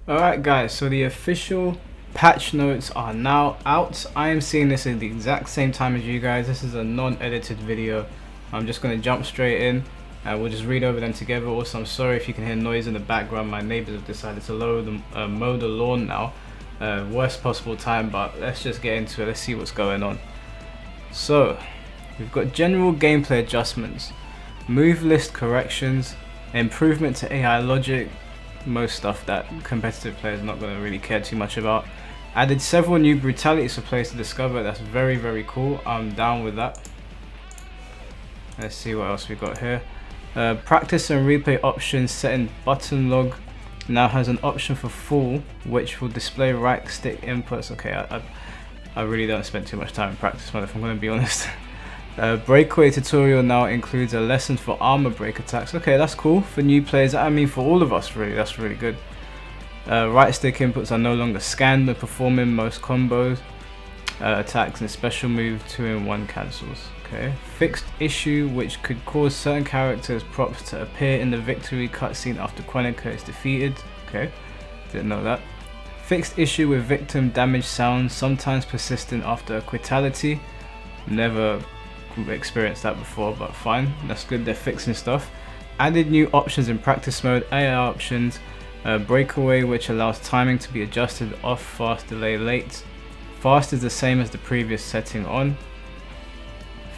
Alright guys, so the official patch notes are now out. I am seeing this at the exact same time as you guys. This is a non-edited video. I'm just going to jump straight in and we'll just read over them together. Also, I'm sorry if you can hear noise in the background. My neighbors have decided to mow the lawn now. Worst possible time, but let's just get into it. Let's see what's going on. So, we've got general gameplay adjustments, move list corrections, improvement to AI logic, most stuff that competitive players are not going to really care too much about. Added several new brutalities for players to discover. That's very cool. I'm down with that. Let's see what else we got here. Practice and replay options set in button log now has an option for full, which will display right stick inputs. Okay, I really don't spend too much time in practice mode, if I'm going to be honest. Breakaway tutorial now includes a lesson for armor break attacks. Okay, that's cool for new players. I mean, for all of us, really, that's really good. Right stick inputs are no longer scanned when performing most combos, attacks, and special move 2-in-1 cancels. Okay, fixed issue which could cause certain characters' props to appear in the victory cutscene after Quanica is defeated. Okay, didn't know that. Fixed issue with victim damage sounds sometimes persistent after a quitality. Never experienced that before, but fine, that's good, they're fixing stuff. Added new options in practice mode, AI options, breakaway which allows timing to be adjusted off, fast, delay, late. Fast is the same as the previous setting on.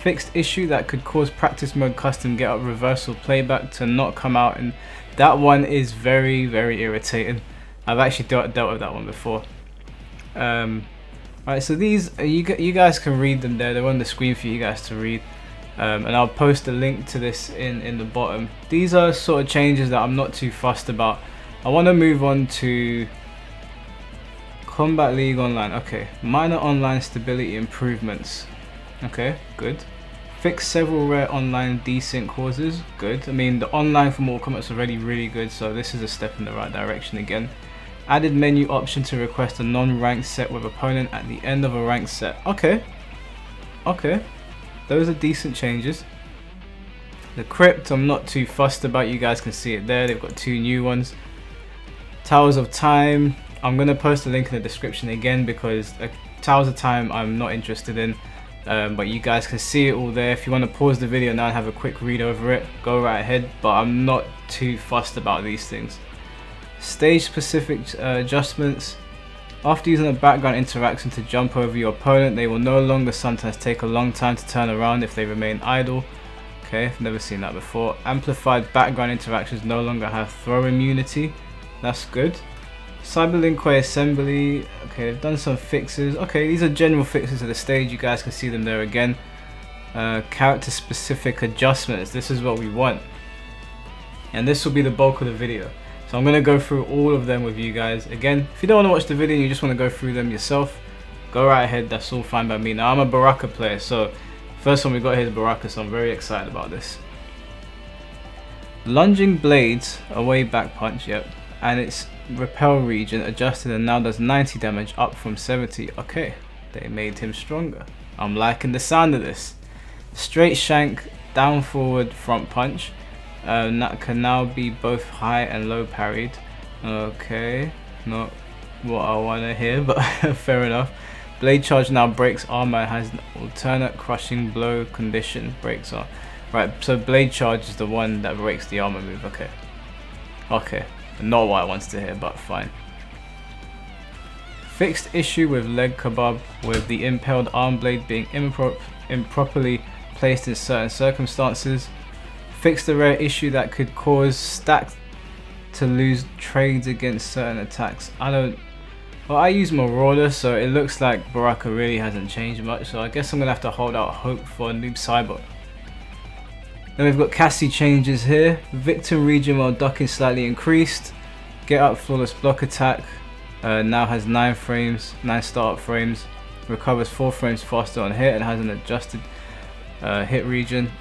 Fixed issue that could cause practice mode custom get up reversal playback to not come out, and that one is very irritating. I've actually dealt with that one before. Alright, so these, you guys can read them there. They're on the screen for you guys to read. And I'll post a link to this in the bottom. These are sort of changes that I'm not too fussed about. I want to move on to Kombat League Online. Okay, minor online stability improvements. Okay, good. Fix several rare online desync causes. Good. I mean, the online for Mortal Kombat's already really good, so this is a step in the right direction again. Added menu option to request a non-ranked set with opponent at the end of a ranked set. Okay, those are decent changes. The crypt, I'm not too fussed about. You guys can see it there. They've got two new ones. Towers of Time, I'm gonna post a link in the description again because Towers of Time I'm not interested in, but you guys can see it all there. If you want to pause the video now and have a quick read over it, go right ahead, but I'm not too fussed about these things. Stage specific adjustments. After using a background interaction to jump over your opponent, they will no longer sometimes take a long time to turn around if they remain idle. Okay, I've never seen that before. Amplified background interactions no longer have throw immunity. That's good. Cyberlinkway assembly. Okay, they've done some fixes. Okay, these are general fixes to the stage. You guys can see them there again. Character specific adjustments. This is what we want. And this will be the bulk of the video. So I'm going to go through all of them with you guys. Again, if you don't want to watch the video and you just want to go through them yourself, go right ahead, that's all fine by me. Now I'm a Baraka player, so first one we got here is Baraka, so I'm very excited about this. Lunging blades, away back punch, yep. And its repel region adjusted and now does 90 damage up from 70. Okay, they made him stronger. I'm liking the sound of this. Straight shank, down forward front punch. That can now be both high and low parried. Okay, not what I want to hear, but fair enough. Blade charge now breaks armor and has an alternate crushing blow condition. Breaks on. Right, so blade charge is the one that breaks the armor move. Okay, not what I wanted to hear, but fine. Fixed issue with leg kebab, with the impaled arm blade being improperly placed in certain circumstances. Fixed the rare issue that could cause stack to lose trades against certain attacks. Well, I use Marauder, so it looks like Baraka really hasn't changed much, so I guess I'm gonna have to hold out hope for a Noob Cyber. Then we've got Cassie changes here. Victim region while ducking slightly increased. Get up flawless block attack now has 9 startup frames. Recovers 4 frames faster on hit and has an adjusted hit reaction.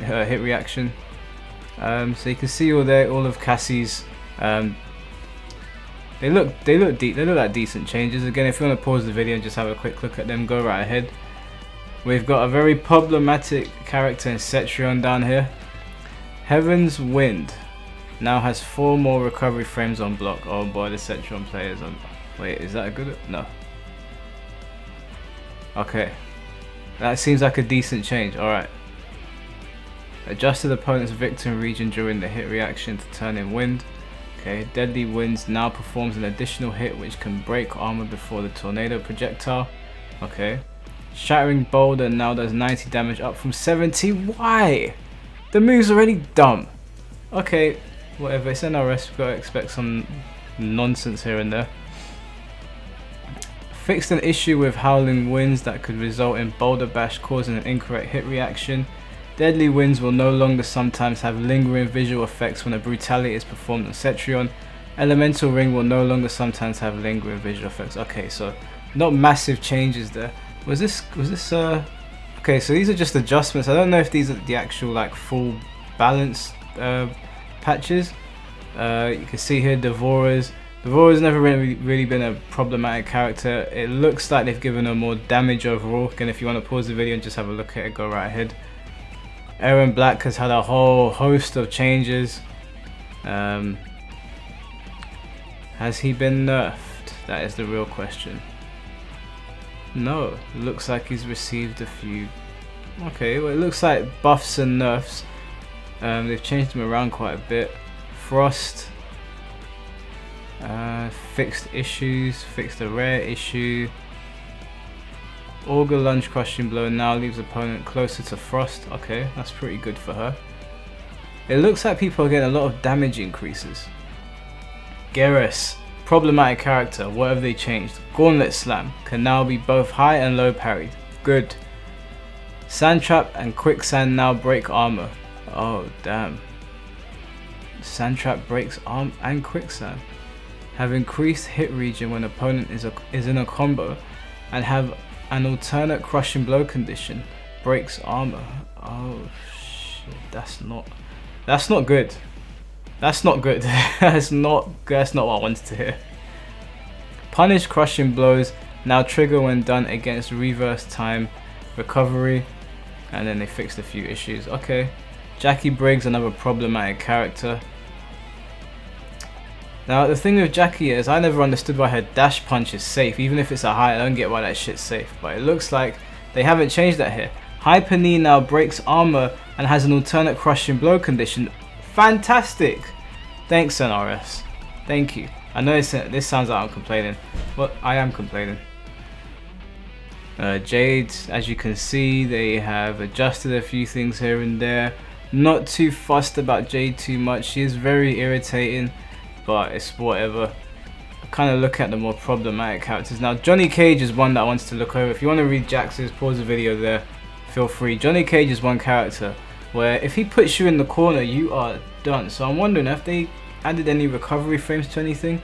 So you can see all of Cassie's. They look like decent changes. Again, if you want to pause the video and just have a quick look at them, go right ahead. We've got a very problematic character in Cetrion down here. Heaven's Wind. Now has 4 more recovery frames on block. Oh boy, the Cetron players on. Wait, is that a good? No. Okay. That seems like a decent change. Alright. Adjusted opponent's victim region during the hit reaction to turn in wind. Okay. Deadly Winds now performs an additional hit which can break armor before the tornado projectile. Okay. Shattering Boulder now does 90 damage up from 70. Why? The move's already dumb. Okay. Whatever. It's NRS. We've got to expect some nonsense here and there. Fixed an issue with Howling Winds that could result in Boulder Bash causing an incorrect hit reaction. Deadly Winds will no longer sometimes have lingering visual effects when a brutality is performed on Cetrion. Elemental Ring will no longer sometimes have lingering visual effects. Okay, so not massive changes there. Was this okay, so these are just adjustments. I don't know if these are the actual like full balance patches. You can see here Devora's never really been a problematic character. It looks like they've given her more damage overall. Again, if you want to pause the video and just have a look at it, go right ahead. Aaron Black has had a whole host of changes. Has he been nerfed? That is the real question. No, looks like he's received a few. Okay, well it looks like buffs and nerfs. They've changed him around quite a bit. Frost. Fixed issues, fixed a rare issue. Auger Lunge Crushing Blow now leaves opponent closer to Frost. Okay, that's pretty good for her. It looks like people are getting a lot of damage increases. Geras, problematic character, what have they changed? Gauntlet Slam can now be both high and low parried. Good. Sand Trap and Quicksand now break armor. Oh damn. Sand Trap breaks arm and Quicksand. Have increased hit region when opponent is in a combo, and have an alternate crushing blow condition. Breaks armor. Oh shit, that's not good. That's not good. that's not what I wanted to hear. Punish crushing blows now trigger when done against reverse time recovery, and then they fixed a few issues. Okay. Jackie Briggs, another problematic character. Now the thing with Jackie is I never understood why her dash punch is safe. Even if it's a high, I don't get why that shit's safe. But it looks like they haven't changed that here. Hyper Knee now breaks armor and has an alternate crushing blow condition. Fantastic! Thanks NRS. Thank you. I know this sounds like I'm complaining. Well, I am complaining. Jade, as you can see, they have adjusted a few things here and there. Not too fussed about Jade too much. She is very irritating, but it's whatever. I kind of look at the more problematic characters. Now Johnny Cage is one that I wanted to look over. If you want to read Jax's, pause the video there, feel free. Johnny Cage is one character where if he puts you in the corner, you are done. So I'm wondering if they added any recovery frames to anything.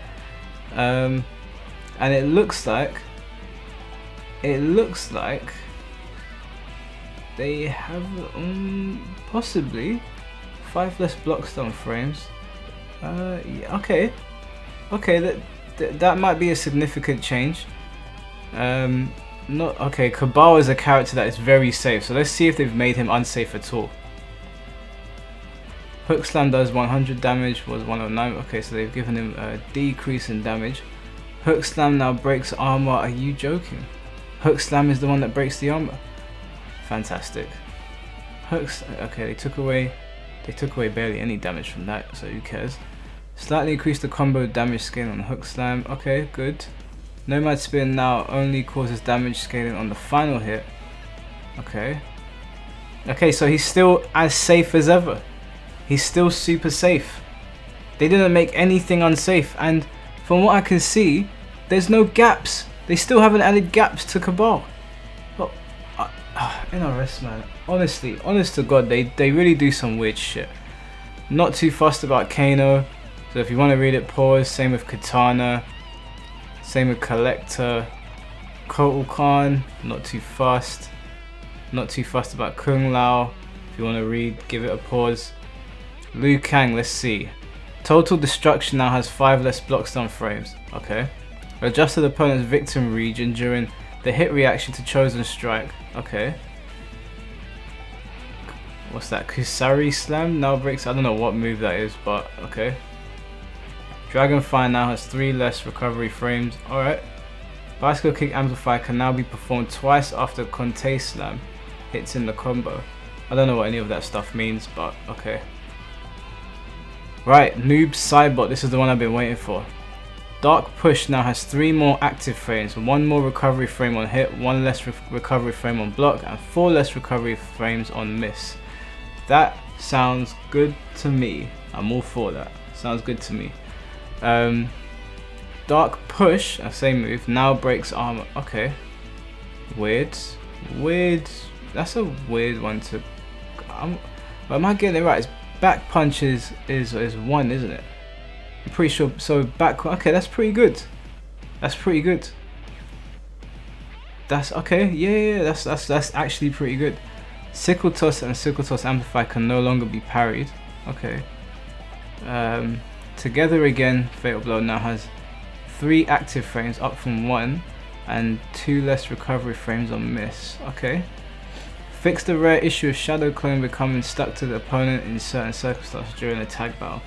And it looks like they have possibly 5 less blockstone frames. Yeah, okay, that might be a significant change. Not okay. Cabal is a character that is very safe, so let's see if they've made him unsafe at all. Hook Slam does 100 damage, was 109. Okay, so they've given him a decrease in damage. Hook Slam now breaks armor. Are you joking? Hook Slam is the one that breaks the armor. Fantastic. Hooks. Okay, they took away barely any damage from that, so who cares? Slightly increased the combo damage scaling on Hook Slam. Okay, good. Nomad Spin now only causes damage scaling on the final hit. Okay. Okay, so he's still as safe as ever. He's still super safe. They didn't make anything unsafe, and from what I can see, there's no gaps. They still haven't added gaps to Cabal. But NRS, man. Honestly, honest to God, they really do some weird shit. Not too fussed about Kano. So if you want to read it, pause. Same with Katana. Same with Collector. Kotal Khan, not too fussed. Not too fussed about Kung Lao. If you want to read, give it a pause. Liu Kang, let's see. Total Destruction now has 5 less blockstone frames. Okay. Adjusted opponent's victim region during the hit reaction to Chosen Strike. Okay. What's that? Kusari Slam now breaks. I don't know what move that is, but okay. Dragon Fire now has 3 less recovery frames. Alright. Bicycle Kick Amplify can now be performed twice after Conte Slam hits in the combo. I don't know what any of that stuff means, but okay. Right, Noob Cybot. This is the one I've been waiting for. Dark Push now has 3 more active frames, 1 more recovery frame on hit, 1 less recovery frame on block, and 4 less recovery frames on miss. That sounds good to me. I'm all for that. Sounds good to me. Dark Push, same move, now breaks armor. Okay. Weird. That's a weird one to... am I getting it right? It's back punch is 1, isn't it? I'm pretty sure. So back. Okay, that's pretty good. That's pretty good. That's okay. Yeah. That's actually pretty good. Sickle Toss and Sickle Toss Amplify can no longer be parried. Okay. Together again, Fatal Blow now has 3 active frames up from 1 and 2 less recovery frames on miss. Okay. Fix the rare issue of Shadow Clone becoming stuck to the opponent in certain circumstances during a tag battle.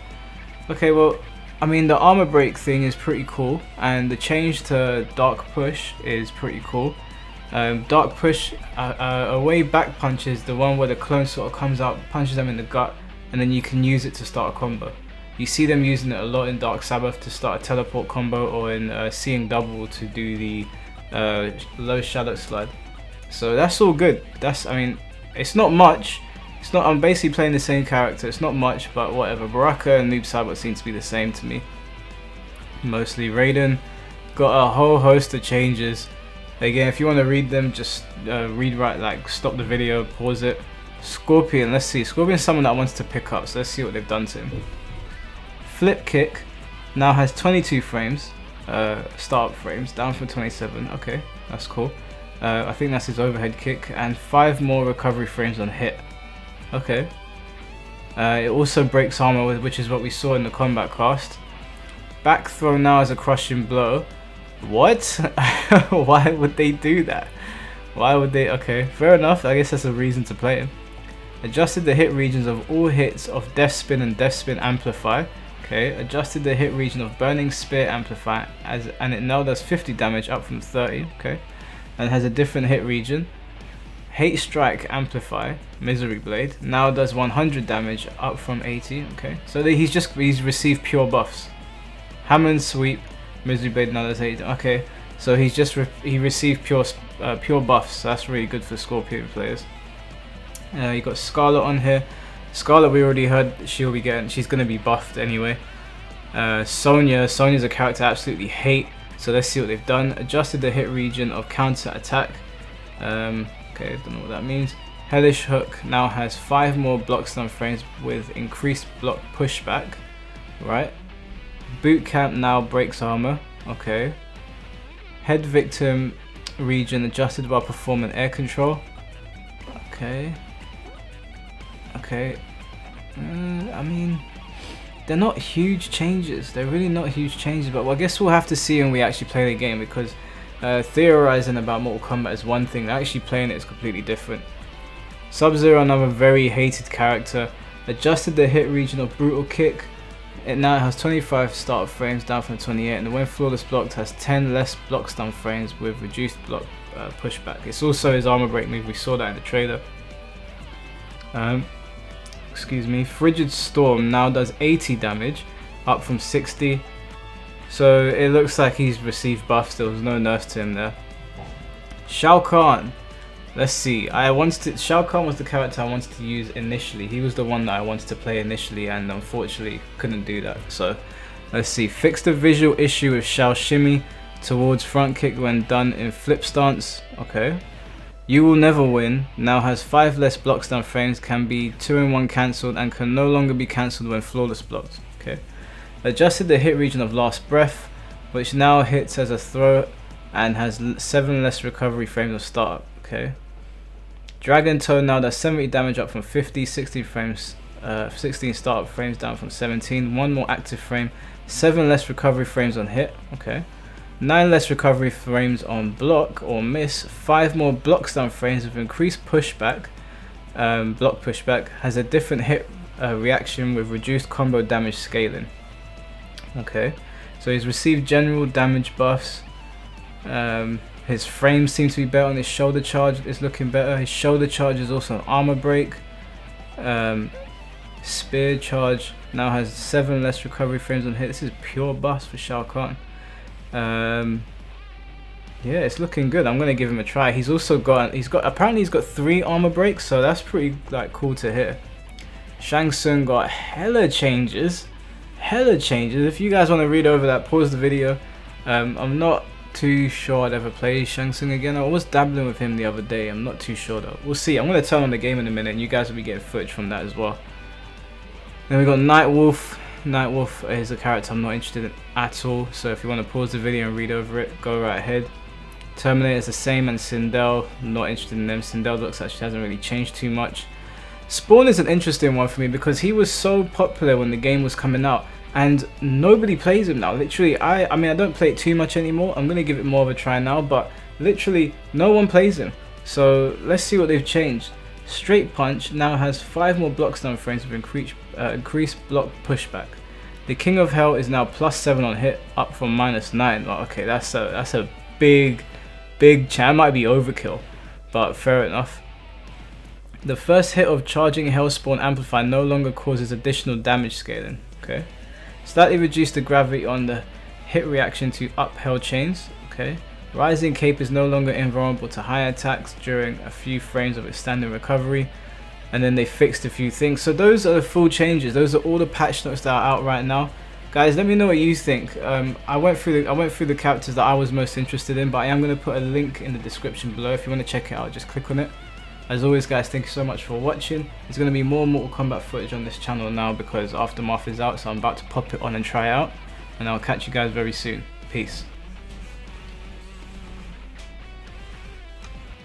Okay, well, I mean, the armor break thing is pretty cool, and the change to Dark Push is pretty cool. Dark Push, away back punch is the one where the clone sort of comes out, punches them in the gut, and then you can use it to start a combo. You see them using it a lot in Dark Sabbath to start a teleport combo, or in Seeing Double to do the low shadow slide. So that's all good. I mean, it's not much. It's not. I'm basically playing the same character. It's not much, but whatever. Baraka and Noob Saibot seem to be the same to me. Mostly. Raiden got a whole host of changes. Again, if you want to read them, just read right. Like, stop the video, pause it. Scorpion. Let's see. Scorpion's someone that wants to pick up. So let's see what they've done to him. Flip Kick now has 22 frames. Startup frames down from 27. Okay, that's cool. I think that's his overhead kick, and 5 more recovery frames on hit. Okay. It also breaks armor, which is what we saw in the Kombat cast. Back throw now has a crushing blow. What? Why would they do that? Why would they? Okay, fair enough. I guess that's a reason to play him. Adjusted the hit regions of all hits of Death Spin and Death Spin Amplify. Okay, adjusted the hit region of Burning Spear Amplify, and it now does 50 damage up from 30. Okay. And has a different hit region. Hate Strike Amplify, Misery Blade, now does 100 damage up from 80. Okay, so he's received pure buffs. Hammer and Sweep, Misery Blade now does 80. Okay, so he received pure buffs. So that's really good for Scorpion players. You got Scarlet on here. Scarlet, we already heard she's gonna be buffed anyway. Sonya's a character I absolutely hate. So let's see what they've done. Adjusted the hit region of counter attack. Okay, don't know what that means. Hellish Hook now has 5 more block stun frames with increased block pushback. Right. Boot Camp now breaks armor. Okay. Head Victim region adjusted while performing air control. Okay. Okay. I mean, they're not huge changes. They're really not huge changes, but I guess we'll have to see when we actually play the game, because theorizing about Mortal Kombat is one thing, actually playing it is completely different. Sub-Zero, another very hated character, adjusted the hit region of Brutal Kick. It now has 25 startup frames down from 28, and when flawless blocked has 10 less block stun frames with reduced block pushback. It's also his armor break move, we saw that in the trailer. Excuse me. Frigid Storm now does 80 damage, up from 60. So it looks like he's received buffs. There was no nerfs to him there. Shao Kahn. Let's see. Shao Kahn was the character I wanted to use initially. He was the one that I wanted to play initially, and unfortunately couldn't do that. So let's see. Fix the visual issue with Shao Shimmy towards front kick when done in flip stance. Okay. You Will Never Win now has 5 less block stun frames, can be 2-in-1 cancelled, and can no longer be cancelled when flawless blocked. Okay. Adjusted the hit region of Last Breath, which now hits as a throw and has 7 less recovery frames of startup. Okay. Dragon Toe now does 70 damage up from 50, 16 frames, 16 startup frames down from 17, 1 more active frame, 7 less recovery frames on hit. Okay. 9 less recovery frames on block or miss, 5 more block stun frames with increased pushback, block pushback, has a different hit reaction with reduced combo damage scaling. Okay, so he's received general damage buffs. His frame seems to be better on his shoulder charge, is looking better. His shoulder charge is also an armor break. Spear charge now has 7 less recovery frames on hit. This is pure buffs for Shao Kahn. Yeah, it's looking good. I'm gonna give him a try. He's also got apparently he's got 3 armor breaks, so that's pretty like cool to hear. Shang Tsung got hella changes. If you guys want to read over that, pause the video. I'm not too sure I'd ever play Shang Tsung again. I was dabbling with him the other day. I'm not too sure though. We'll see. I'm gonna turn on the game in a minute, and you guys will be getting footage from that as well. Then we got Nightwolf. Nightwolf is a character I'm not interested in at all. So if you want to pause the video and read over it, go right ahead. Terminator is the same, and Sindel, not interested in them. Sindel looks like she hasn't really changed too much. Spawn is an interesting one for me because he was so popular when the game was coming out, and nobody plays him now. Literally, I mean I don't play it too much anymore. I'm gonna give it more of a try now, but literally no one plays him. So let's see what they've changed. Straight Punch now has 5 more block stun frames with increased block pushback. The King of Hell is now +7 on hit, up from -9. Like, okay, that's a big change. Might be overkill, but fair enough. The first hit of charging Hellspawn Amplify no longer causes additional damage scaling. Okay, slightly reduced the gravity on the hit reaction to up held chains. Okay. Rising Cape is no longer invulnerable to high attacks during a few frames of its standing recovery, and then they fixed a few things. So those are the full changes. Those are all the patch notes that are out right now. Guys, let me know what you think. I went through the characters that I was most interested in, but I am going to put a link in the description below. If you want to check it out, just click on it. As always, guys, thank you so much for watching. There's going to be more Mortal Kombat footage on this channel now because Aftermath is out, so I'm about to pop it on and try it out. And I'll catch you guys very soon. Peace.